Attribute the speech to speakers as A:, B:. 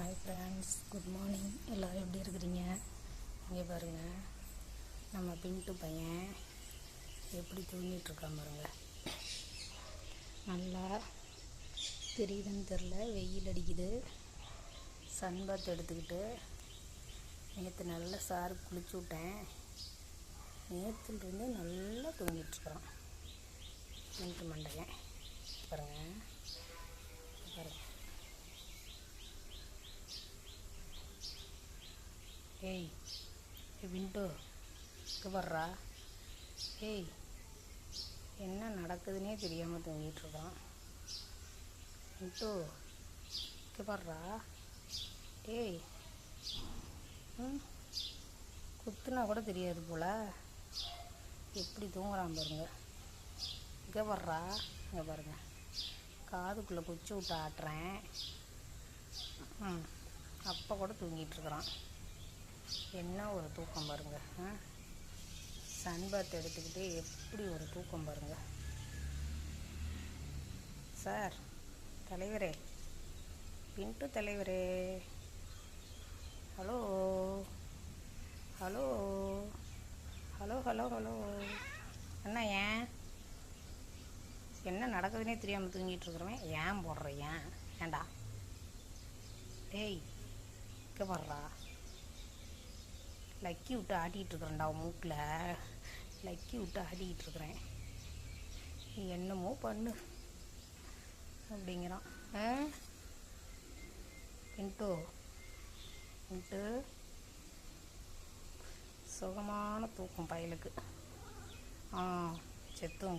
A: Hi friends, good morning. எல்லோரும் எப்படி இருக்கிறீங்க? இங்கே பாருங்கள், நம்ம பின்ட்டு பையன் எப்படி தூங்கிட்டுருக்கான் பாருங்க. நல்லா தெரியுதுன்னு தெரில, வெயில் அடிக்குது. சன் பாத் எடுத்துக்கிட்டு நேற்று நல்லா சாரு குளிச்சு விட்டேன். நேற்றுலேருந்து நல்லா தூங்கிட்டுருக்குறான் பின்ட்டு மண்டையன். பாருங்கள் பாருங்கள். ஏய் விண்டோ இங்கே வர்றா. ஏய், என்ன நடக்குதுன்னே தெரியாமல் தூங்கிட்டுருக்கான். விண்டோ இங்கே வர்றா. ஏய், குத்துனா கூட தெரியாது போல், எப்படி தூங்குறான் பாருங்க. இங்கே வர்றா. இங்கே பாருங்க, காதுக்குள்ளே குச்சி விட்டு ஆட்டுறேன். அப்போ கூட தூங்கிட்டுருக்குறான். என்ன ஒரு தூக்கம் பாருங்க. சன் பாத் எடுத்துக்கிட்டு எப்படி ஒரு தூக்கம் பாருங்க. சார், தலைவரே, பின்ட்டு தலைவரே, hello hello hello hello hello. என்ன என்ன நடக்குதுன்னே தெரியாமல் தூங்கிட்டுருக்குறவன் ஏன் போடுற? ஏன்டா? டேய், இங்கே வர்றா. லக்கி விட்டு ஆட்டிகிட்ருக்குறேன்டா, மூக்கில் லக்கி விட்டு ஆட்டிக்கிட்டுருக்குறேன். என்னமோ பண்ணு அப்படிங்கிறான். பின்ட்டு சுகமான தூக்கம் பயலுக்கு. செத்தும்